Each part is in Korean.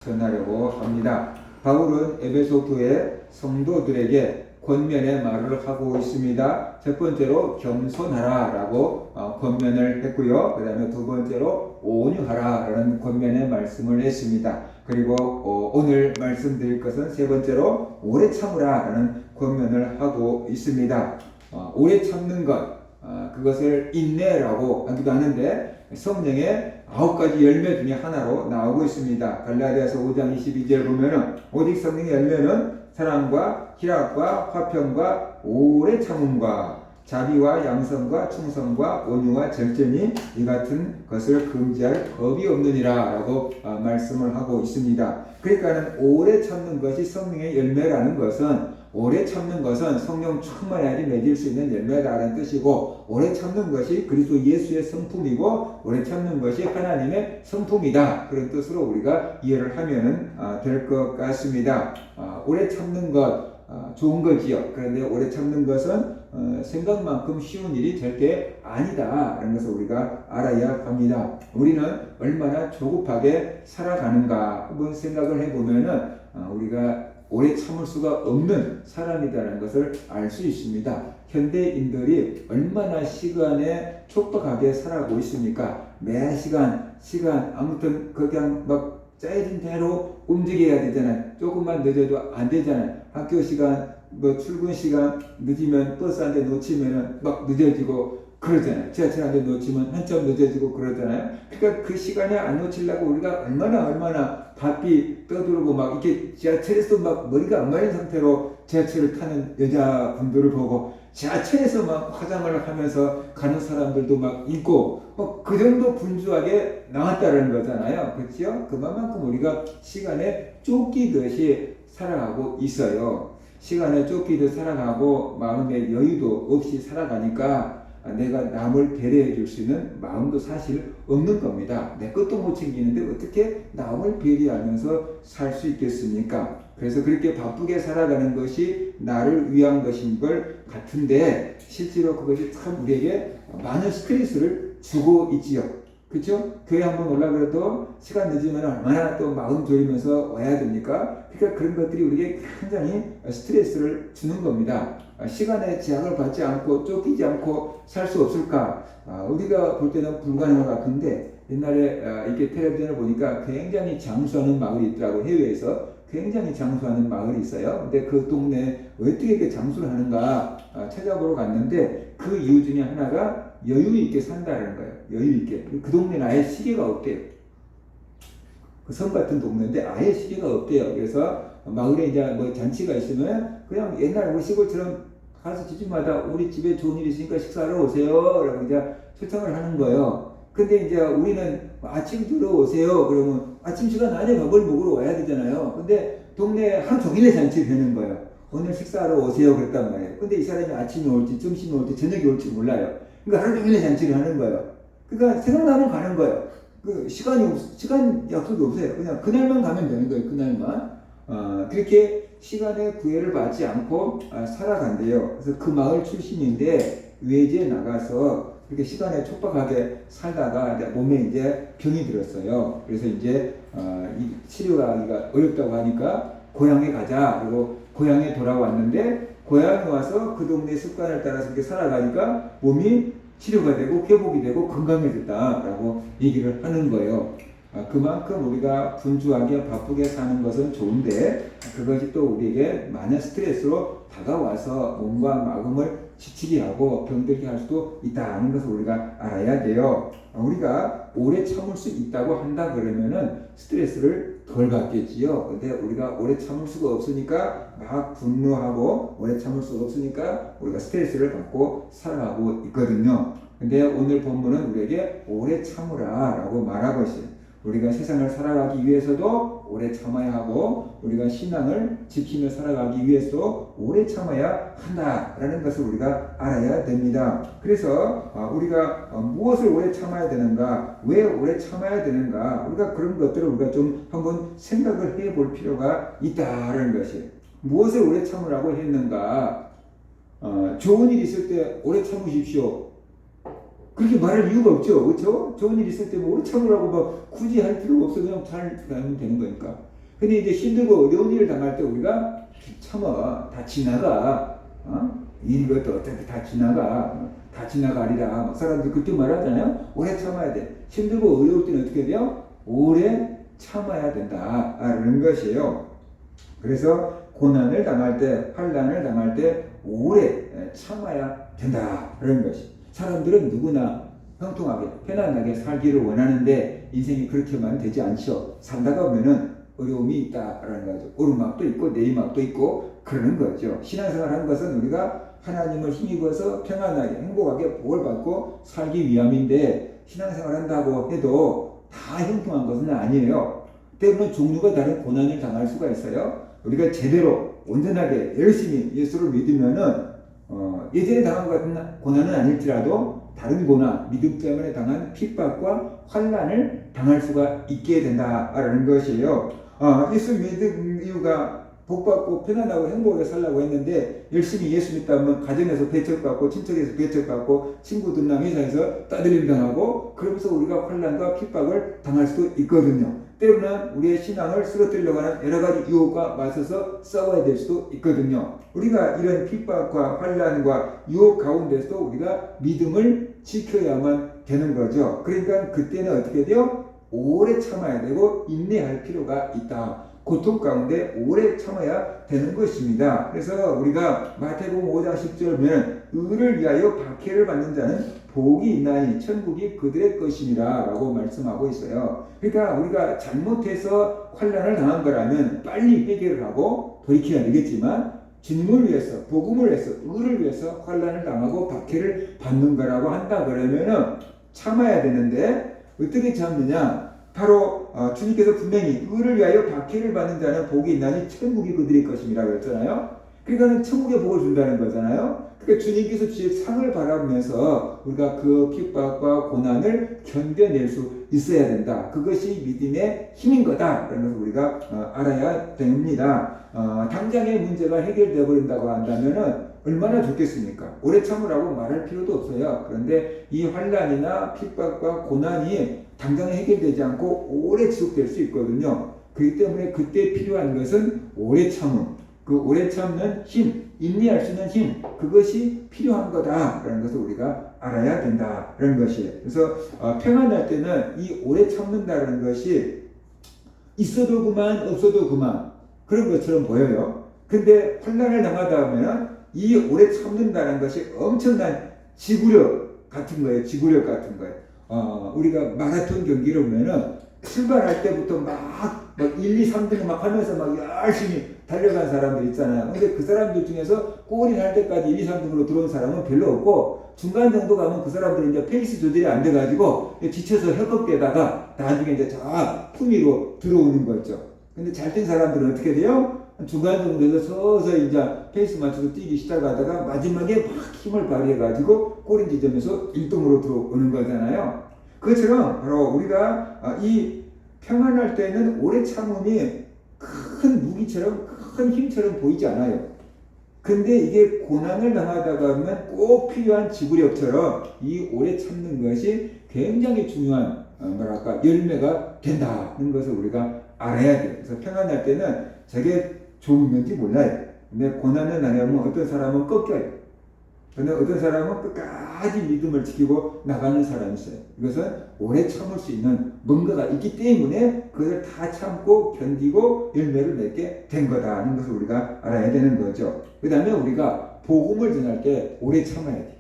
전하려고 합니다. 바울은 에베소 교회 성도들에게 권면의 말을 하고 있습니다. 첫 번째로 겸손하라 라고 권면을 했고요. 그 다음에 두 번째로 온유하라 라는 권면의 말씀을 했습니다. 그리고 오늘 말씀드릴 것은 세 번째로 오래 참으라 라는 권면을 하고 있습니다. 오래 참는 것, 그것을 인내라고 하기도 하는데 성령의 9가지 열매 중에 하나로 나오고 있습니다. 갈라디아서 5장 22절 보면은 오직 성령의 열매는 사랑과 희락과 화평과 오래 참음과 자비와 양성과 충성과 온유와 절제니 이 같은 것을 금지할 법이 없느니라 라고 말씀을 하고 있습니다. 그러니까는 오래 참는 것이 성령의 열매라는 것은 오래 참는 것은 성령 충만해야지 맺을 수 있는 열매다라는 뜻이고, 오래 참는 것이 그리스도 예수의 성품이고 오래 참는 것이 하나님의 성품이다, 그런 뜻으로 우리가 이해를 하면 될 것 같습니다. 오래 참는 것 좋은 거지요. 그런데 오래 참는 것은 생각만큼 쉬운 일이 절대 아니다 라는 것을 우리가 알아야 합니다. 우리는 얼마나 조급하게 살아가는가 한번 생각을 해보면은 우리가 오래 참을 수가 없는 사람이라는 것을 알 수 있습니다. 현대인들이 얼마나 시간에 촉박하게 살아가고 있습니까? 매 시간 아무튼 그냥 막 짜여진 대로 움직여야 되잖아요. 조금만 늦어도 안 되잖아요. 학교 시간, 출근 시간 늦으면 버스 한 대 놓치면은 막 늦어지고 그러잖아요. 지하철 한 대 놓치면 한참 늦어지고 그러잖아요. 그러니까 그 시간에 안 놓치려고 우리가 얼마나 바삐 떠들고 막 이렇게 지하철에서 막 머리가 안 마른 상태로 지하철을 타는 여자분들을 보고, 지하철에서 막 화장을 하면서 가는 사람들도 막 있고, 그 정도 분주하게 나왔다는 거잖아요. 그렇죠? 그만큼 우리가 시간에 쫓기듯이 살아가고 있어요. 시간에 쫓기듯 살아가고 마음의 여유도 없이 살아가니까 내가 남을 배려해 줄 수 있는 마음도 사실 없는 겁니다. 내 것도 못 챙기는데 어떻게 남을 배려하면서 살 수 있겠습니까? 그래서 그렇게 바쁘게 살아가는 것이 나를 위한 것인 걸 같은데 실제로 그것이 참 우리에게 많은 스트레스를 주고 있지요. 그렇죠? 교회 한번 올라 그래도 시간 늦으면 얼마나 또 마음 졸이면서 와야 됩니까? 그러니까 그런 것들이 우리에게 굉장히 스트레스를 주는 겁니다. 시간에 제약을 받지 않고 쫓기지 않고 살 수 없을까? 우리가 볼 때는 불가능한 것 같은데, 옛날에 이렇게 텔레비전을 보니까 굉장히 장수하는 마을이 있더라고요. 해외에서 굉장히 장수하는 마을이 있어요. 근데 그 동네에 어떻게 이렇게 장수를 하는가 찾아보러 갔는데, 그 이유 중에 하나가 여유 있게 산다는 거예요. 여유 있게. 그 동네는 아예 시계가 없대요. 그 섬 같은 동네인데 아예 시계가 없대요. 그래서 마을에 이제 뭐 잔치가 있으면 그냥 옛날 우리 시골처럼 가서 집집마다 우리 집에 좋은 일 있으니까 식사하러 오세요 라고 이제 초청을 하는 거예요. 근데 이제 우리는 아침 들어오세요 그러면 아침 시간 안에 밥을 먹으러 와야 되잖아요. 근데 동네에 하루 종일에 잔치를 되는 거예요. 오늘 식사하러 오세요 그랬단 말이에요. 근데 이 사람이 아침에 올지 점심에 올지 저녁에 올지 몰라요. 그러니까 하루 종일에 잔치를 하는 거예요. 그러니까 생각나면 가는 거예요. 시간 약속이 없어요. 그냥 그날만 가면 되는 거예요. 그날만. 그렇게 시간의 구애를 받지 않고 살아간대요. 그래서 그 마을 출신인데 외지에 나가서 그렇게 시간에 촉박하게 살다가 몸에 이제 병이 들었어요. 그래서 이제 치료하기가 어렵다고 하니까 고향에 가자. 그리고 고향에 돌아왔는데, 고향에 와서 그 동네 습관을 따라서 이렇게 살아가니까 몸이 치료가 되고 회복이 되고 건강해졌다라고 얘기를 하는 거예요. 그만큼 우리가 분주하게 바쁘게 사는 것은 좋은데 그것이 또 우리에게 많은 스트레스로 다가와서 몸과 마음을 지치게 하고 병들게 할 수도 있다는 것을 우리가 알아야 돼요. 우리가 오래 참을 수 있다고 한다 그러면은 스트레스를 덜 받겠지요. 근데 우리가 오래 참을 수가 없으니까 막 분노하고, 오래 참을 수가 없으니까 우리가 스트레스를 받고 살아가고 있거든요. 근데 오늘 본문은 우리에게 오래 참으라 라고 말하고 있어요. 우리가 세상을 살아가기 위해서도 오래 참아야 하고, 우리가 신앙을 지키며 살아가기 위해서도 오래 참아야 한다라는 것을 우리가 알아야 됩니다. 그래서 우리가 무엇을 오래 참아야 되는가, 왜 오래 참아야 되는가, 우리가 그런 것들을 우리가 좀 한번 생각을 해볼 필요가 있다라는 것이에요. 무엇을 오래 참으라고 했는가? 좋은 일 있을 때 오래 참으십시오. 그렇게 말할 이유가 없죠. 그렇죠? 좋은 일 있을 때 뭐 오래 참으라고 막 굳이 할 필요가 없어. 그냥 잘 가면 되는 거니까. 근데 이제 힘들고 어려운 일을 당할 때 우리가 참아. 다 지나가. 이것도 어차피 다 지나가. 다 지나가리라. 막 사람들 그렇게 말하잖아요. 오래 참아야 돼. 힘들고 어려울 때는 어떻게 돼요? 오래 참아야 된다. 라는 것이에요. 그래서 고난을 당할 때, 환난을 당할 때 오래 참아야 된다. 그런 것이. 사람들은 누구나 형통하게, 편안하게 살기를 원하는데 인생이 그렇게만 되지 않죠. 살다가 보면은 어려움이 있다라는 거죠. 오르막도 있고 내리막도 있고 그러는 거죠. 신앙생활 하는 것은 우리가 하나님을 힘입어서 평안하게 행복하게 복을 받고 살기 위함인데 신앙생활 한다고 해도 다 형통한 것은 아니에요. 때로는 종류가 다른 고난을 당할 수가 있어요. 우리가 제대로 온전하게 열심히 예수를 믿으면은 예전에 당한 것 같은 고난은 아닐지라도 다른 고난, 믿음 때문에 당한 핍박과 환난을 당할 수가 있게 된다라는 것이에요. 예수 믿은 이유가 복받고 편안하고 행복하게 살라고 했는데 열심히 예수 믿다면 가정에서 배척받고 친척에서 배척받고 친구들이나 회사에서 따돌림 당하고 그러면서 우리가 환난과 핍박을 당할 수도 있거든요. 때로는 우리의 신앙을 쓰러뜨리려고 하는 여러 가지 유혹과 맞서서 싸워야 될 수도 있거든요. 우리가 이런 핍박과 환난과 유혹 가운데서도 우리가 믿음을 지켜야만 되는 거죠. 그러니까 그때는 어떻게 돼요? 오래 참아야 되고 인내할 필요가 있다. 고통 가운데 오래 참아야 되는 것입니다. 그래서 우리가 마태복음 5장 10절 보면 의를 위하여 박해를 받는 자는 복이 있나니 천국이 그들의 것임이라 라고 말씀하고 있어요. 그러니까 우리가 잘못해서 환난을 당한 거라면 빨리 해결을 하고 돌이켜야 되겠지만 주님을 위해서 복음을 위해서 의를 위해서 환난을 당하고 박해를 받는 거라고 한다 그러면은 참아야 되는데 어떻게 참느냐? 바로 주님께서 분명히 의를 위하여 박해를 받는 자는 복이 있나니 천국이 그들의 것임이라 그랬잖아요. 그러니까 천국의 복을 준다는 거잖아요. 그러니까 주님께서 주실 상을 바라면서 우리가 그 핍박과 고난을 견뎌낼 수 있어야 된다. 그것이 믿음의 힘인 거다라는 것을 우리가 알아야 됩니다. 당장의 문제가 해결되어 버린다고 한다면은 얼마나 좋겠습니까? 오래 참으라고 말할 필요도 없어요. 그런데 이 환난이나 핍박과 고난이 당장 해결되지 않고 오래 지속될 수 있거든요. 그렇기 때문에 그때 필요한 것은 오래 참음, 그 오래 참는 힘, 인내할 수 있는 힘, 그것이 필요한 거다라는 것을 우리가 알아야 된다라는 것이에요. 그래서 평안할 때는 이 오래 참는다는 것이 있어도 그만 없어도 그만 그런 것처럼 보여요. 근데 환난을 당하다 보면 이 오래 참는다는 것이 엄청난 지구력 같은 거예요. 지구력 같은 거예요. 우리가 마라톤 경기를 보면은 출발할 때부터 막 1, 2, 3등 막 하면서 막 열심히 달려간 사람들 있잖아요. 근데 그 사람들 중에서 골이 날 때까지 1, 2, 3등으로 들어온 사람은 별로 없고 중간 정도 가면 그 사람들이 이제 페이스 조절이 안 돼가지고 지쳐서 헐겁대다가 나중에 이제 저 품위로 들어오는 거죠. 근데 잘 뛴 사람들은 어떻게 돼요? 중간 정도에서 서서히 이제 페이스 맞춰서 뛰기 시작하다가 마지막에 막 힘을 발휘해가지고 골인 지점에서 1등으로 들어오는 거잖아요. 그것처럼 바로 우리가 이 평안할 때는 오래 참음이 큰 무기처럼 큰 힘처럼 보이지 않아요. 근데 이게 고난을 당하다가 하면 꼭 필요한 지구력처럼 이 오래 참는 것이 굉장히 중요한 열매가 된다는 것을 우리가 알아야 돼요. 그래서 평안할 때는 저게 좋은 건지 몰라요. 근데 고난을 당하면 어떤 사람은 꺾여요. 그런데 어떤 사람은 끝까지 믿음을 지키고 나가는 사람이 있어요. 이것은 오래 참을 수 있는 뭔가가 있기 때문에 그것을 다 참고 견디고 열매를 맺게 된 거다는 것을 우리가 알아야 되는 거죠. 그 다음에 우리가 복음을 전할 때 오래 참아야 돼.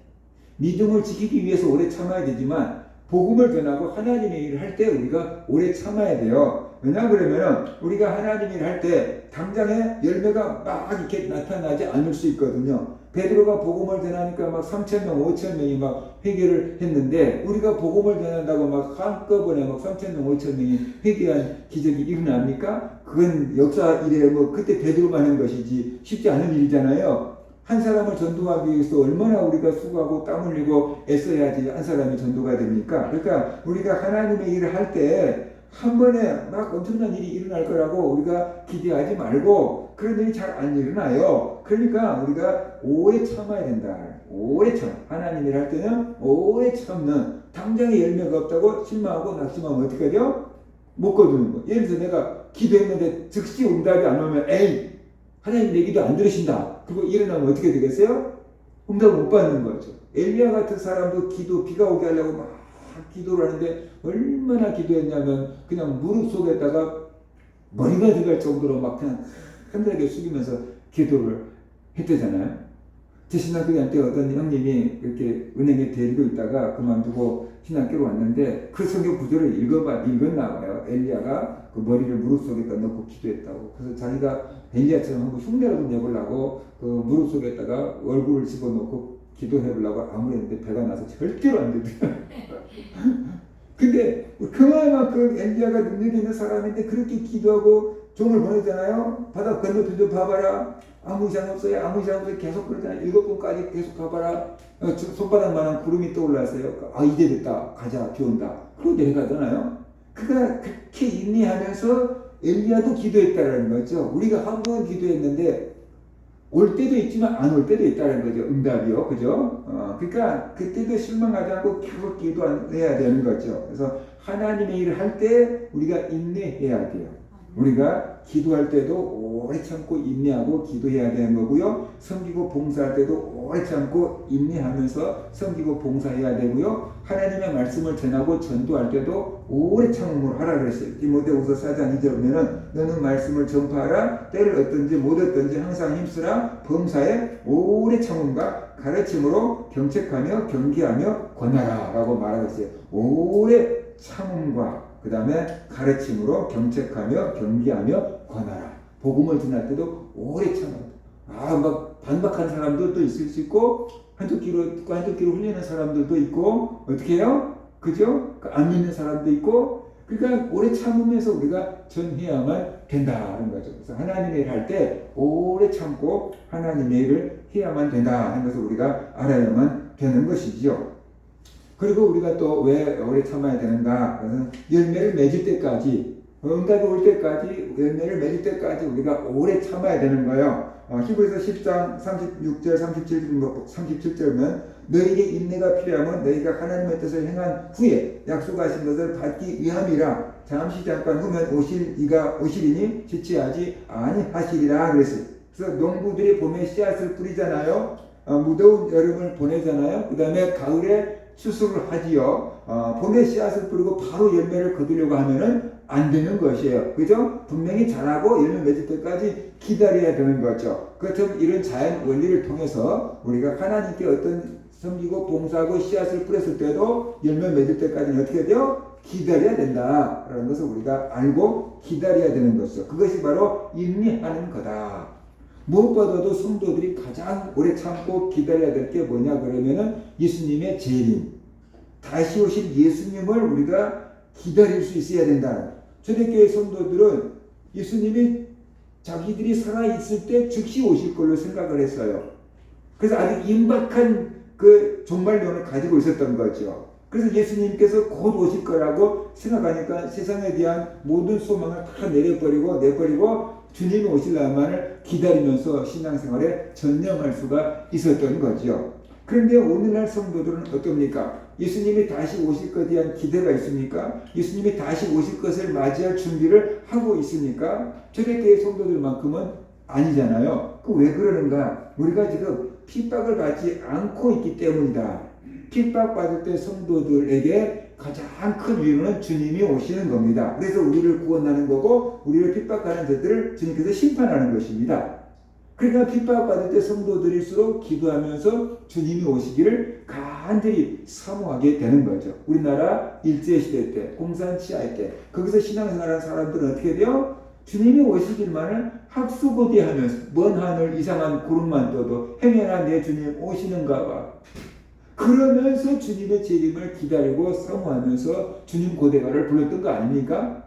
믿음을 지키기 위해서 오래 참아야 되지만 복음을 전하고 하나님의 일을 할 때 우리가 오래 참아야 돼요. 왜냐 그러면 우리가 하나님 일을 할 때 당장에 열매가 막 이렇게 나타나지 않을 수 있거든요. 베드로가 복음을 전하니까 막 3,000명, 5,000명이 막 회개를 했는데 우리가 복음을 전한다고 막 한꺼번에 막 3,000명, 5,000명이 회개한 기적이 일어납니까? 그건 역사 이래 그때 베드로만 한 것이지 쉽지 않은 일이잖아요. 한 사람을 전도하기 위해서 얼마나 우리가 수고하고 땀 흘리고 애써야지 한 사람이 전도가 됩니까? 그러니까 우리가 하나님의 일을 할 때 한 번에 막 엄청난 일이 일어날 거라고 우리가 기대하지 말고 그런 일이 잘 안 일어나요. 그러니까 우리가 오래 참아야 된다. 오래 참. 하나님 일을 할 때는 오래 참는 당장에 열매가 없다고 실망하고 낙심하면 어떻게 돼요? 못 거두는 거. 예를 들어서 내가 기도했는데 즉시 응답이 안 오면 에이 하나님 내 기도 안 들으신다. 그리고 일어나면 어떻게 되겠어요? 응답을 못 받는 거죠. 엘리야 같은 사람도 비가 오게 하려고 막 기도를 하는데 얼마나 기도했냐면 그냥 무릎 속에다가 머리가 들어갈 정도로 막 그냥 흔들게 숙이면서 기도를 했대잖아요. 제 신학교에 때 어떤 형님이 이렇게 은행에 데리고 있다가 그만두고 신학교로 왔는데 그 성경 구절을 읽었나 봐요. 엘리야가 그 머리를 무릎 속에다 넣고 기도했다고. 그래서 자기가 엘리야처럼 한번 흉내라도 내보려고 그 무릎 속에다가 얼굴을 집어넣고 기도해보려고 아무리 했는데 배가 나서 절대로 안 되더라고요. 근데 그만큼 엘리야가 능력이 있는 사람인데 그렇게 기도하고 종을 보내잖아요. 바다 건너편 좀 봐봐라. 아무 이상 없어요. 아무 이상 없어요. 계속 그러잖아요. 7번까지 계속 가봐라. 손바닥만한 구름이 떠올랐어요. 아 이제 됐다. 가자. 비 온다. 그러고 내려가잖아요. 그가 그렇게 인내하면서 엘리야도 기도했다는 거죠. 우리가 한 번 기도했는데 올 때도 있지만 안 올 때도 있다는 거죠. 응답이요. 그죠? 그러니까 그때도 실망하지 않고 계속 기도해야 되는 거죠. 그래서 하나님의 일을 할 때 우리가 인내해야 돼요. 우리가 기도할 때도 오래 참고 인내하고 기도해야 되는 거고요. 섬기고 봉사할 때도 오래 참고 인내하면서 섬기고 봉사해야 되고요. 하나님의 말씀을 전하고 전도할 때도 오래 참음으로 하라 그랬어요. 디모데후서 4장 2절 보면은 너는 말씀을 전파하라. 때를 얻든지 못 얻든지 항상 힘쓰라. 범사에 오래 참음과 가르침으로 경책하며 경계하며 권하라 라고 말하고 있어요. 오래 참음과 그 다음에 가르침으로 경책하며 경계하며 권하라. 복음을 전할 때도 오래 참아. 막 반박한 사람들도 있을 수 있고 한쪽 귀로 듣고 한쪽 귀로 흘리는 사람들도 있고 어떻게 해요? 그죠? 안 믿는 사람도 있고 그러니까 오래 참으면서 우리가 전해야만 된다는 거죠. 그래서 하나님의 일을 할 때 오래 참고 하나님의 일을 해야만 된다 하는 것을 우리가 알아야만 되는 것이지요. 그리고 우리가 또 왜 오래 참아야 되는가? 그래서 열매를 맺을 때까지, 응답이 올 때까지, 열매를 맺을 때까지 우리가 오래 참아야 되는 거예요. 히브리서 10장 36절, 37절은 너에게 인내가 필요하면 너희가 하나님의 뜻을 행한 후에 약속하신 것을 받기 위함이라. 잠깐 후면 오시리니 지체하지 아니하시리라 그랬어요. 그래서 농부들이 봄에 씨앗을 뿌리잖아요. 무더운 여름을 보내잖아요. 그 다음에 가을에 추수를 하지요. 봄에 씨앗을 뿌리고 바로 열매를 거두려고 하면은 안 되는 것이에요. 그죠? 분명히 자라고 열매 맺을 때까지 기다려야 되는 거죠. 그처럼 이런 자연 원리를 통해서 우리가 하나님께 어떤 섬기고 봉사하고 씨앗을 뿌렸을 때도 열매 맺을 때까지는 어떻게 돼요? 기다려야 된다라는 것을 우리가 알고 기다려야 되는 것이죠. 그것이 바로 인내하는 거다. 무엇보다도 성도들이 가장 오래 참고 기다려야 될 게 뭐냐 그러면은 예수님의 재림, 다시 오실 예수님을 우리가 기다릴 수 있어야 된다. 초대교회 성도들은 예수님이 자기들이 살아있을 때 즉시 오실 걸로 생각을 했어요. 그래서 아주 임박한 그 종말론을 가지고 있었던 거죠. 그래서 예수님께서 곧 오실 거라고 생각하니까 세상에 대한 모든 소망을 다 내버리고 주님이 오실날만을 기다리면서 신앙생활에 전념할 수가 있었던 거죠. 그런데 오늘날 성도들은 어떻습니까? 예수님이 다시 오실 것에 대한 기대가 있습니까? 예수님이 다시 오실 것을 맞이할 준비를 하고 있습니까? 초대교회 성도들만큼은 아니잖아요. 그 왜 그러는가? 우리가 지금 핍박을 받지 않고 있기 때문이다. 핍박받을 때 성도들에게 가장 큰 위로는 주님이 오시는 겁니다. 그래서 우리를 구원하는 거고 우리를 핍박하는 자들을 주님께서 심판하는 것입니다. 그러니까 핍박받을 때 성도들일수록 기도하면서 주님이 오시기를 간절히 사모하게 되는 거죠. 우리나라 일제시대 때, 공산치하일 때 거기서 신앙생활하는 사람들은 어떻게 돼요? 주님이 오시길만을 학수고대하면서 먼 하늘 이상한 구름만 떠도 행여나 내 주님 오시는가 봐. 그러면서 주님의 재림을 기다리고 사모하면서 주님 고대가를 불렀던 거 아닙니까?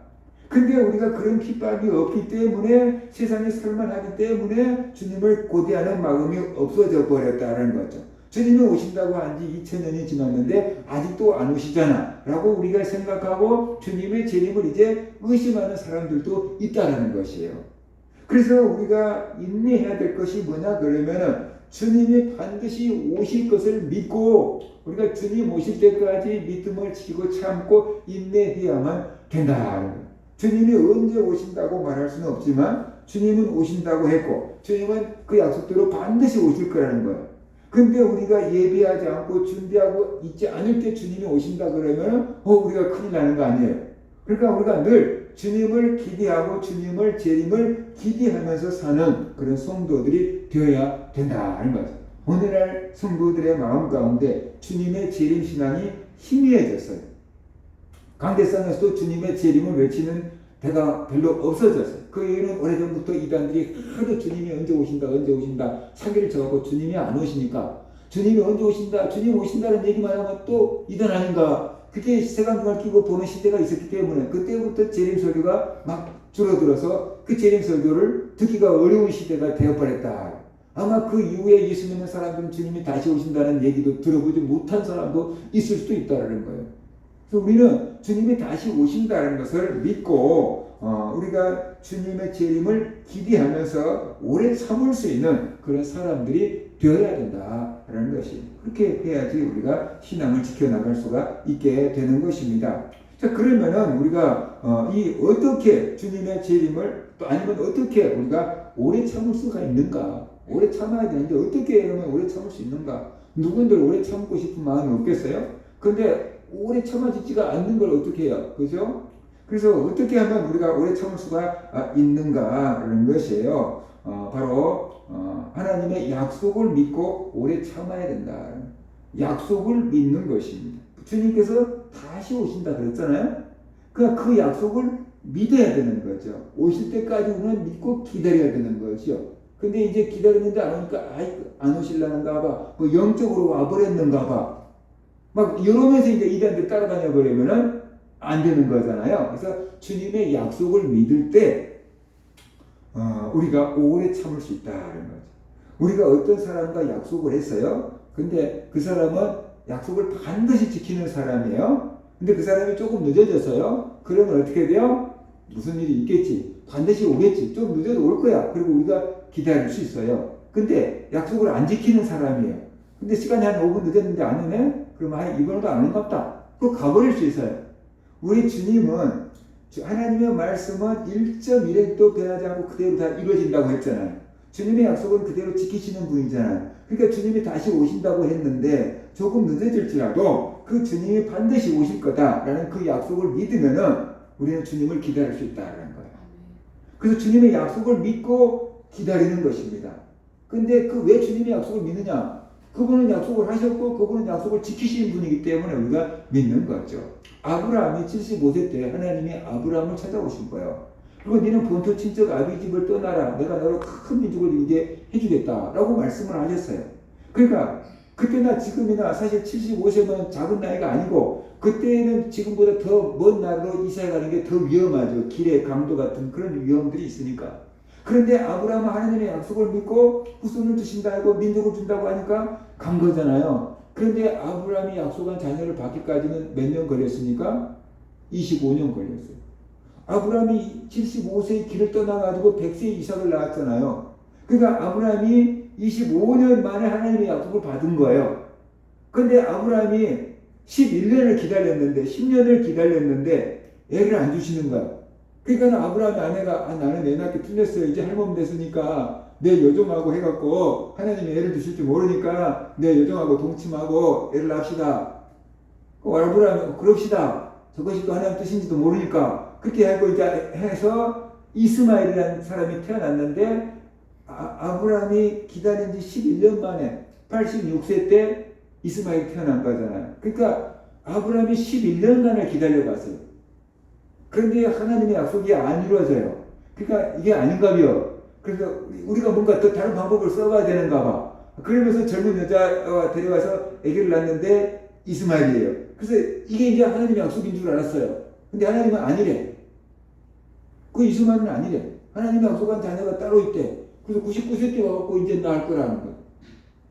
근데 우리가 그런 핍박이 없기 때문에 세상이 살만하기 때문에 주님을 고대하는 마음이 없어져 버렸다는 거죠. 주님이 오신다고 한 지 2000년이 지났는데 아직도 안 오시잖아 라고 우리가 생각하고 주님의 재림을 이제 의심하는 사람들도 있다는 것이에요. 그래서 우리가 인내해야 될 것이 뭐냐 그러면은 주님이 반드시 오실 것을 믿고 우리가 주님 오실 때까지 믿음을 지키고 참고 인내해야만 된다. 주님이 언제 오신다고 말할 수는 없지만 주님은 오신다고 했고 주님은 그 약속대로 반드시 오실 거라는 거예요. 근데 우리가 예비하지 않고 준비하고 있지 않을 때 주님이 오신다 그러면 우리가 큰일 나는 거 아니에요. 그러니까 우리가 늘 주님을 기대하고 주님을 재림을 기대하면서 사는 그런 성도들이 되어야 된다는 거죠. 오늘날 성도들의 마음 가운데 주님의 재림 신앙이 희미해졌어요. 강대상에서도 주님의 재림을 외치는 데가 별로 없어졌어요. 그 이유는 오래전부터 이단들이 하도 주님이 언제 오신다 언제 오신다 사기를 쳐갖고 주님이 안 오시니까 주님이 언제 오신다 주님 오신다는 얘기만 하면 또 이단 아닌가 그게 색안경을 끼고 보는 시대가 있었기 때문에 그때부터 재림 설교가 막 줄어들어서 그 재림 설교를 듣기가 어려운 시대가 되어버렸다. 아마 그 이후에 예수 믿는 사람들은 주님이 다시 오신다는 얘기도 들어보지 못한 사람도 있을 수도 있다는 거예요. 그래서 우리는 주님이 다시 오신다는 것을 믿고 우리가 주님의 재림을 기대하면서 오래 참을 수 있는 그런 사람들이 되어야 된다라는 것이 그렇게 해야지 우리가 신앙을 지켜나갈 수가 있게 되는 것입니다. 자 그러면은 우리가 어떻게 주님의 재림을 또 아니면 어떻게 우리가 오래 참을 수가 있는가? 오래 참아야 되는데 어떻게 하면 오래 참을 수 있는가? 누군들 오래 참고 싶은 마음이 없겠어요? 근데 오래 참아지지가 않는 걸 어떻게 해요? 그죠? 그래서 어떻게 하면 우리가 오래 참을 수가 있는가라는 것이에요. 바로 하나님의 약속을 믿고 오래 참아야 된다. 약속을 믿는 것입니다. 주님께서 다시 오신다 그랬잖아요. 그러니까 그 약속을 믿어야 되는 거죠. 오실 때까지 우리는 믿고 기다려야 되는 거죠. 근데 이제 기다렸는데 안 오니까 안 오실라는가 봐. 뭐 영적으로 와버렸는가 봐. 막 이러면서 이제 이단들 따라다녀 버리면은 안 되는 거잖아요. 그래서 주님의 약속을 믿을 때 우리가 오래 참을 수 있다는 거죠. 우리가 어떤 사람과 약속을 했어요. 근데 그 사람은 약속을 반드시 지키는 사람이에요. 근데 그 사람이 조금 늦어졌어요. 그러면 어떻게 돼요? 무슨 일이 있겠지. 반드시 오겠지. 좀 늦어도 올 거야. 그리고 우리가 기다릴 수 있어요. 근데 약속을 안 지키는 사람이에요. 근데 시간이 한 5분 늦었는데 안 오네? 그러면 이번에도 안 오는 것 같다. 그거 가버릴 수 있어요. 우리 주님은 하나님의 말씀은 1.1획도 변하지 않고 그대로 다 이루어진다고 했잖아요. 주님의 약속은 그대로 지키시는 분이잖아요. 그러니까 주님이 다시 오신다고 했는데 조금 늦어질지라도 그 주님이 반드시 오실 거다라는 그 약속을 믿으면은 우리는 주님을 기다릴 수 있다는 거예요. 그래서 주님의 약속을 믿고 기다리는 것입니다. 근데 왜 주님의 약속을 믿느냐? 그분은 약속을 하셨고 그분은 약속을 지키시는 분이기 때문에 우리가 믿는 거죠. 아브라함이 75세 때 하나님이 아브라함을 찾아오신 거예요. 그리고 너는 본토 친척 아비 집을 떠나라. 내가 너로 큰 민족을 이루게 해주겠다라고 말씀을 하셨어요. 그러니까 그때나 지금이나 사실 75세면 작은 나이가 아니고 그때는 지금보다 더 먼 나라로 이사해 가는 게 더 위험하죠. 길의 강도 같은 그런 위험들이 있으니까. 그런데 아브라함은 하나님의 약속을 믿고 후손을 주신다고 민족을 준다고 하니까 간 거잖아요. 그런데 아브라함이 약속한 자녀를 받기까지는 몇 년 걸렸습니까? 25년 걸렸어요. 아브라함이 75세의 길을 떠나가지고 100세의 이삭을 낳았잖아요. 그러니까 아브라함이 25년 만에 하나님의 약속을 받은 거예요. 그런데 아브라함이 11년을 기다렸는데 10년을 기다렸는데 애를 안 주시는 거예요. 그러니까 아브라함의 아내가 나는 애 낳기 틀렸어요. 이제 할멈 됐으니까 내 여종하고 해갖고 하나님이 애를 주실 줄 모르니까 내 여종하고 동침하고 애를 낳읍시다. 아브라함이 그럽시다. 저것이 또 하나님 뜻인지도 모르니까 그렇게 하고 이제 해서 이스마엘이라는 사람이 태어났는데 아브라함이 기다린 지 11년 만에 86세 때 이스마엘이 태어난 거잖아요. 그러니까 아브라함이 11년간을 기다려봤어요. 그런데 하나님의 약속이 안 이루어져요. 그러니까 이게 아닌가 봐요. 그래서 우리가 뭔가 더 다른 방법을 써봐야 되는가 봐. 그러면서 젊은 여자와 데려와서 아기를 낳는데 이스마엘이에요. 그래서 이게 이제 하나님의 약속인 줄 알았어요. 근데 하나님은 아니래. 그 이스마엘은 아니래. 하나님의 약속한 자녀가 따로 있대. 그래서 99세 때 와갖고 이제 낳을 거라는 거예요.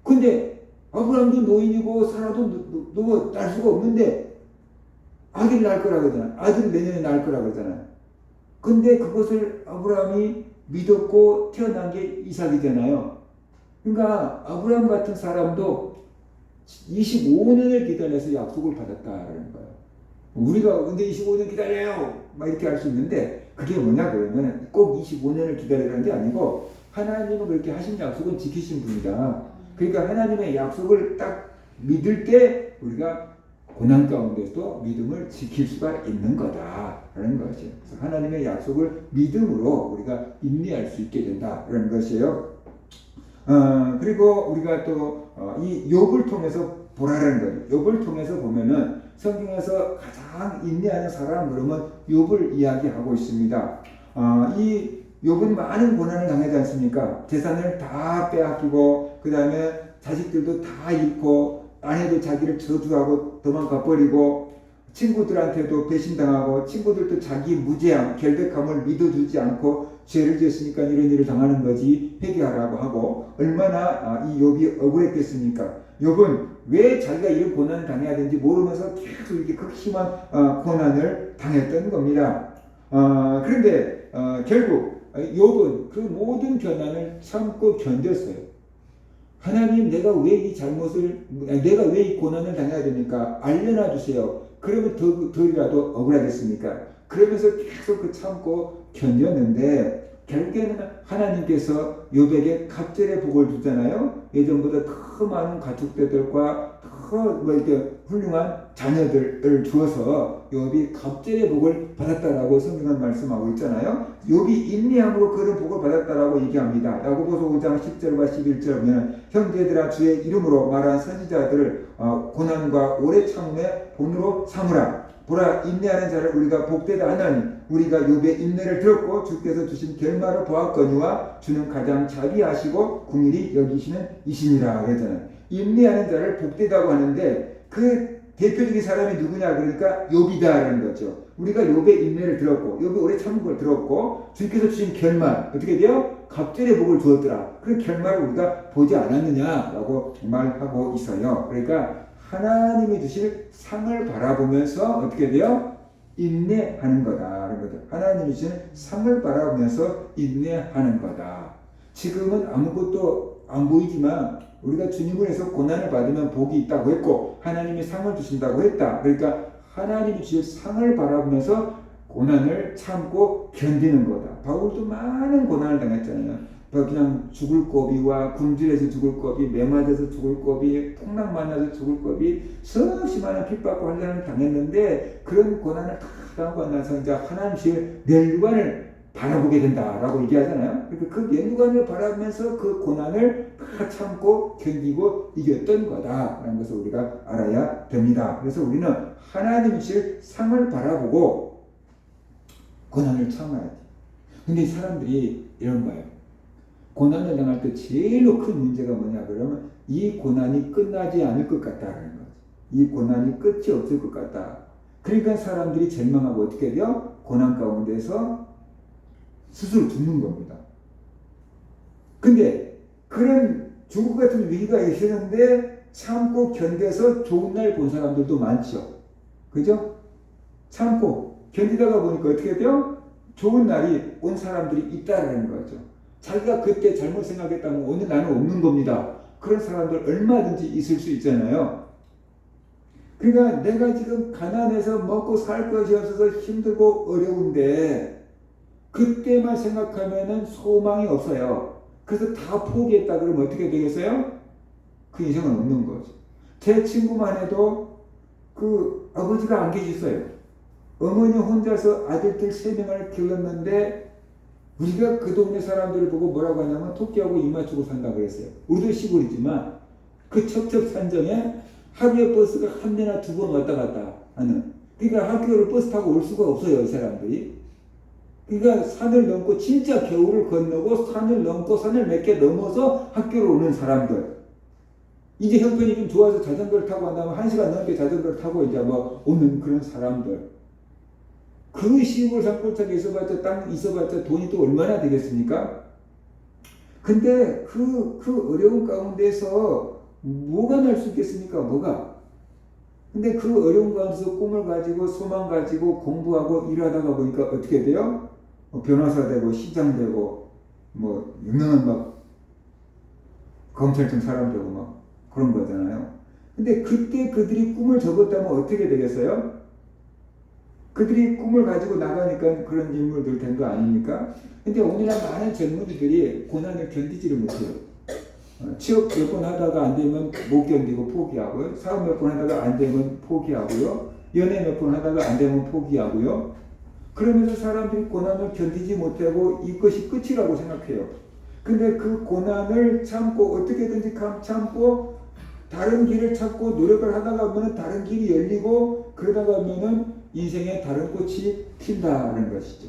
근데 아브라함도 노인이고 사라도 낳을 수가 없는데 아기를 낳을 거라고 그러잖아요. 아들을 내년에 낳을 거라고 그러잖아요. 근데 그것을 아브라함이 믿었고 태어난 게 이삭이잖아요. 그러니까 아브라함 같은 사람도 25년을 기다려서 약속을 받았다라는 거예요. 우리가 근데 25년 기다려요 막 이렇게 할 수 있는데 그게 뭐냐 그러면 꼭 25년을 기다리라는 게 아니고 하나님은 그렇게 하신 약속은 지키신 분이다. 그러니까 하나님의 약속을 딱 믿을 때 우리가 고난 가운데서도 믿음을 지킬 수가 있는 거다라는 것이에요. 그래서 하나님의 약속을 믿음으로 우리가 인내할 수 있게 된다라는 것이에요. 그리고 우리가 또 이 욥을 통해서 보라는 거예요. 욥을 통해서 보면은 성경에서 가장 인내하는 사람 그러면 욥을 이야기하고 있습니다. 이 욥은 많은 고난을 당하지 않습니까? 재산을 다 빼앗기고 그 다음에 자식들도 다 잃고 아내도 자기를 저주하고 도망가 버리고 친구들한테도 배신당하고 친구들도 자기 무죄함, 결백함을 믿어주지 않고 죄를 지었으니까 이런 일을 당하는 거지 회개하라고 하고 얼마나 이 욥이 억울했겠습니까? 욥은 왜 자기가 이런 고난을 당해야 되는지 모르면서 계속 이렇게 극심한 고난을 당했던 겁니다. 그런데 결국 욥은 그 모든 고난을 참고 견뎠어요. 하나님 내가 왜 이 잘못을 내가 왜 이 고난을 당해야 됩니까? 알려놔 주세요. 그러면 덜이라도 억울하겠습니까? 그러면서 계속 그 참고 견뎠는데 결국에는 하나님께서 욥에게 갑절의 복을 주잖아요. 예전보다 더 많은 가축대들과 더 뭐 이렇게 훌륭한 자녀들을 주어서 욥이 갑절의 복을 받았다라고 성경은 말씀하고 있잖아요. 욥이 인내함으로 그런 복을 받았다라고 얘기합니다. 야고보서 5장 10절과 11절 보면 형제들아 주의 이름으로 말한 선지자들을 고난과 오래 참음의 본으로 삼으라. 보라 인내하는 자를 우리가 복되다 하나니 우리가 욥의 인내를 들었고 주께서 주신 결말을 보았거니와 주는 가장 자비하시고 긍휼히 여기시는 이시니라 그랬잖아요. 인내하는 자를 복되다고 하는데 그 대표적인 사람이 누구냐 그러니까 욥이다라는 거죠. 우리가 욥의 인내를 들었고 욥이 오래 참은 걸 들었고 주께서 주신 결말 어떻게 돼요? 갑절의 복을 주었더라. 그 결말을 우리가 보지 않았느냐라고 말하고 있어요. 그러니까 하나님이 주실 상을 바라보면서 어떻게 돼요? 인내하는 거다. 하나님이 주신 상을 바라보면서 인내하는 거다. 지금은 아무것도 안 보이지만 우리가 주님을 해서 고난을 받으면 복이 있다고 했고 하나님이 상을 주신다고 했다. 그러니까 하나님이 주실 상을 바라보면서 고난을 참고 견디는 거다. 바울도 많은 고난을 당했잖아요. 그냥 죽을 고비와 굶주려서 죽을 고비, 매 맞아서 죽을 고비, 풍랑 만나서 죽을 고비, 수없이 많은 핍박과 환난을 당했는데 그런 고난을 다 당하고 나서 이제 하나님의 멸관을 바라보게 된다라고 얘기하잖아요. 그러니까 그 멸관을 바라보면서 그 고난을 다 참고 견디고 이겼던 거다라는 것을 우리가 알아야 됩니다. 그래서 우리는 하나님이실 상을 바라보고 고난을 참아야 돼. 근데 사람들이 이런 거예요. 고난을 당할 때 제일로 큰 문제가 뭐냐 그러면 이 고난이 끝나지 않을 것 같다라는 거죠. 이 고난이 끝이 없을 것 같다. 그러니까 사람들이 절망하고 어떻게 돼요? 고난 가운데서 스스로 죽는 겁니다. 근데 그런 죽을 것 같은 위기가 있었는데 참고 견뎌서 좋은 날 본 사람들도 많죠. 그죠? 참고 견디다가 보니까 어떻게 돼요? 좋은 날이 온 사람들이 있다라는 거죠. 자기가 그때 잘못 생각했다면 오늘 나는 없는 겁니다. 그런 사람들 얼마든지 있을 수 있잖아요. 그러니까 내가 지금 가난해서 먹고 살 것이 없어서 힘들고 어려운데 그때만 생각하면은 소망이 없어요. 그래서 다 포기했다 그러면 어떻게 되겠어요? 그 이상은 없는 거죠. 제 친구만 해도 그 아버지가 안 계셨어요. 어머니 혼자서 아들들 3명을 길렀는데 우리가 그 동네 사람들을 보고 뭐라고 하냐면 토끼하고 입 맞추고 산다고 그랬어요. 우리도 시골이지만 그 첩첩산정에 하루에 버스가 한 대나 2번 왔다 갔다 하는. 그러니까 학교를 버스 타고 올 수가 없어요, 이 사람들이. 그러니까 산을 넘고 진짜 겨울을 건너고 산을 넘고 산을 몇 개 넘어서 학교를 오는 사람들. 이제 형편이 좀 좋아서 자전거를 타고 한다면 1시간 넘게 자전거를 타고 이제 뭐 오는 그런 사람들. 그 시골 산골짜기에 있어봤자 돈이 또 얼마나 되겠습니까? 근데 그 어려운 가운데서 뭐가 날 수 있겠습니까? 뭐가? 근데 그 어려운 가운데서 꿈을 가지고 소망 가지고 공부하고 일하다가 보니까 어떻게 돼요? 변호사 되고 시장 되고 뭐 유명한 막 검찰청 사람 되고 막 그런 거잖아요. 근데 그때 그들이 꿈을 접었다면 어떻게 되겠어요? 그들이 꿈을 가지고 나가니까 그런 인물들 된 거 아닙니까? 근데 오늘날 많은 젊은이들이 고난을 견디지를 못해요. 취업 몇 번 하다가 안 되면 못 견디고 포기하고요. 사업 몇 번 하다가 안 되면 포기하고요. 연애 몇 번 하다가 안 되면 포기하고요. 그러면서 사람들이 고난을 견디지 못하고 이것이 끝이라고 생각해요. 근데 그 고난을 참고 어떻게든지 참고 다른 길을 찾고 노력을 하다가 보면 다른 길이 열리고 그러다가 보면 인생에 다른 꽃이 핀다는 것이죠.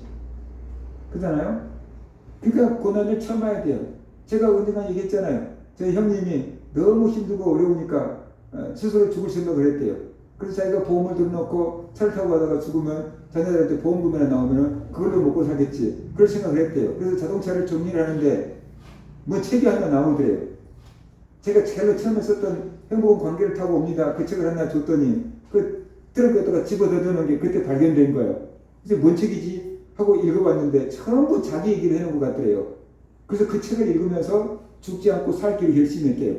그렇잖아요? 그러니까 고난을 참아야 돼요. 제가 언젠가 얘기했잖아요. 저희 형님이 너무 힘들고 어려우니까 스스로 죽을 생각을 했대요. 그래서 자기가 보험을 들어놓고 차를 타고 가다가 죽으면 자녀들한테 보험금이나 나오면 그걸로 먹고 살겠지. 그럴 생각을 했대요. 그래서 자동차를 정리를 하는데 뭐 책이 하나 나오더래요. 제가 제일 처음에 썼던 행복은 관계를 타고 옵니다. 그 책을 하나 줬더니 그 트렁크에다가 집어넣는 게 그때 발견된 거예요. 그래서 뭔 책이지? 하고 읽어봤는데 전부 자기 얘기를 해놓은 것 같더래요. 그래서 그 책을 읽으면서 죽지 않고 살기로 결심했대요.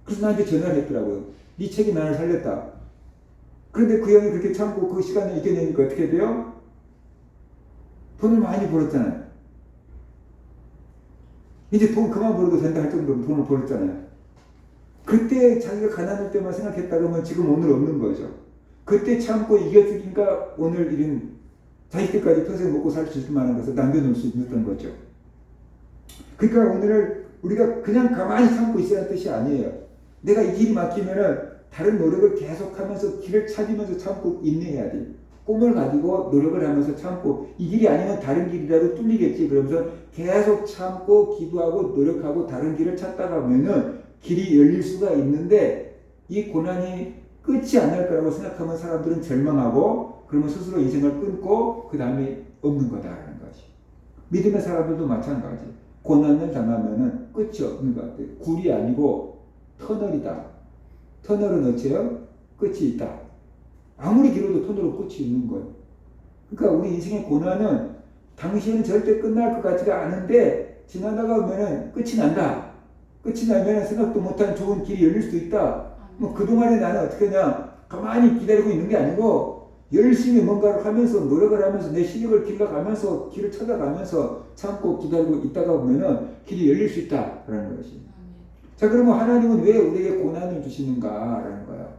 그래서 나한테 전화를 했더라고요. 네 책이 나를 살렸다. 그런데 그 형이 그렇게 참고 그 시간을 이겨내니까 어떻게 돼요? 돈을 많이 벌었잖아요. 이제 돈 그만 벌어도 된다 할 정도로 돈을 벌었잖아요. 그때 자기가 가난할 때만 생각했다 그러면 지금 오늘 없는 거죠. 그때 참고 이겨주니까 오늘 이런 자식들까지 평생 먹고 살 수 있을 만한 것을 남겨놓을 수 있었던 거죠. 그러니까 오늘을 우리가 그냥 가만히 참고 있어야 할 뜻이 아니에요. 내가 이 길이 막히면은 다른 노력을 계속하면서 길을 찾으면서 참고 인내해야 돼요. 꿈을 가지고 노력을 하면서 참고 이 길이 아니면 다른 길이라도 뚫리겠지 그러면서 계속 참고 기도하고 노력하고 다른 길을 찾다가 보면은 길이 열릴 수가 있는데 이 고난이 끝이 안 날 거라고 생각하면 사람들은 절망하고 그러면 스스로 인생을 끊고 그 다음에 없는 거다라는 것이. 믿음의 사람들도 마찬가지. 고난을 당하면은 끝이 없는 것 같아요. 굴이 아니고 터널이다. 터널은 어째요? 끝이 있다. 아무리 길어도 터널은 끝이 있는 거예요. 그러니까 우리 인생의 고난은 당시에는 절대 끝날 것 같지가 않은데 지나다가 보면은 끝이 난다. 끝이 나면 생각도 못한 좋은 길이 열릴 수도 있다. 뭐 그동안에 나는 어떻게 하냐 가만히 기다리고 있는 게 아니고 열심히 뭔가를 하면서 노력을 하면서 내 실력을 길러가면서 길을 찾아가면서 참고 기다리고 있다가 보면은 길이 열릴 수 있다라는 것이. 자 그러면 하나님은 왜 우리에게 고난을 주시는가라는 거예요.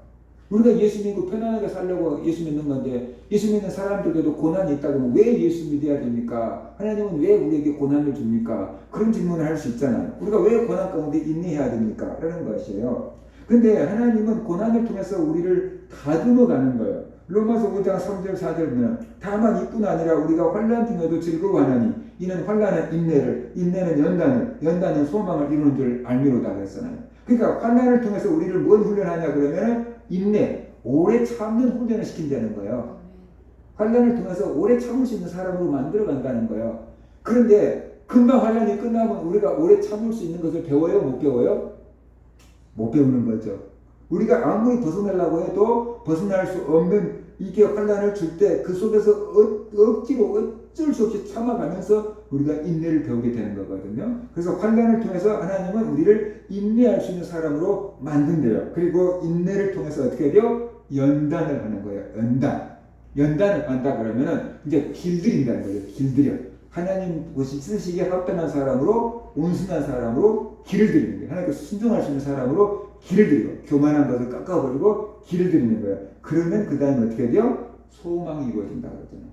우리가 예수 믿고 편안하게 살려고 예수 믿는 건데 예수 믿는 사람들에게도 고난이 있다 그러면 왜 예수 믿어야 됩니까? 하나님은 왜 우리에게 고난을 줍니까? 그런 질문을 할 수 있잖아요. 우리가 왜 고난 가운데 인내해야 됩니까? 라는 것이에요. 근데 하나님은 고난을 통해서 우리를 다듬어 가는 거예요. 로마서 5장 3절 4절 보면 다만 이뿐 아니라 우리가 환난 중에도 즐거워하나니 이는 환난은 인내를 인내는 연단을 연단은 소망을 이루는 줄 알미로다 그랬잖아요. 그러니까 환난을 통해서 우리를 뭔 훈련하냐 그러면 인내, 오래 참는 훈련을 시킨다는 거예요. 환난을 통해서 오래 참을 수 있는 사람으로 만들어 간다는 거예요. 그런데 금방 환난이 끝나면 우리가 오래 참을 수 있는 것을 배워요? 못 배워요? 못 배우는 거죠. 우리가 아무리 벗어나려고 해도 벗어날 수 없는 이게 환난을 줄 때 그 속에서 억지로 어쩔 수 없이 참아가면서 우리가 인내를 배우게 되는 거거든요. 그래서 환난을 통해서 하나님은 우리를 인내할 수 있는 사람으로 만든대요. 그리고 인내를 통해서 어떻게 돼요? 연단을 하는 거예요. 연단을 한다 그러면은 이제 길들인다는 거예요. 길들여. 하나님 쓰시기에 합당한 사람으로 온순한 사람으로 길을 들이는 거예요. 하나님께 순종할 수 있는 사람으로 길을 들이고 교만한 것을 깎아버리고 길을 들이는 거예요. 그러면 그 다음에 어떻게 돼요? 소망이 이루어진다 그러잖아요.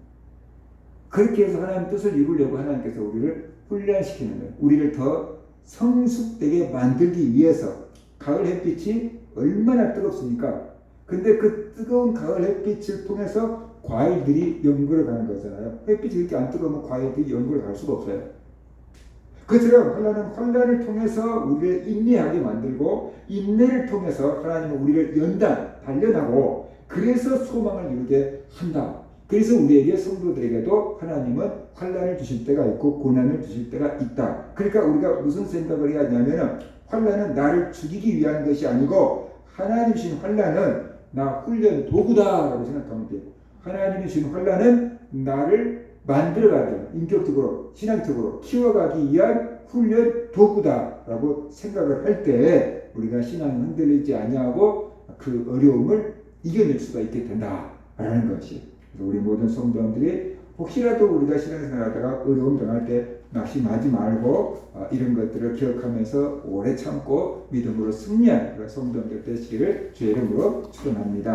그렇게 해서 하나님 뜻을 이루려고 하나님께서 우리를 훈련시키는 거예요. 우리를 더 성숙되게 만들기 위해서. 가을 햇빛이 얼마나 뜨겁습니까? 근데 그 뜨거운 가을 햇빛을 통해서 과일들이 연구를 가는 거잖아요. 햇빛이 이렇게 안 뜨거우면 과일들이 연구를 갈 수가 없어요. 그처럼 환난을 통해서 우리를 인내하게 만들고 인내를 통해서 하나님은 우리를 단련하고 그래서 소망을 이루게 한다. 그래서 우리에게 성도들에게도 하나님은 환난을 주실 때가 있고 고난을 주실 때가 있다. 그러니까 우리가 무슨 생각을 해야 하냐면 환난은 나를 죽이기 위한 것이 아니고 하나님 주신 환난은 나 훈련 도구다라고 생각하면 돼요. 하나님이 주신 환난은 나를 만들어가기, 인격적으로, 신앙적으로 키워가기 위한 훈련 도구다라고 생각을 할 때 우리가 신앙이 흔들리지 아니하고 그 어려움을 이겨낼 수가 있게 된다라는 것이. 그래서 우리 모든 성도들이 혹시라도 우리가 신앙생활하다가 어려움 당할 때 낙심하지 말고 이런 것들을 기억하면서 오래 참고 믿음으로 승리한 그런 성도들 되시기를 주의 이름으로 축원합니다.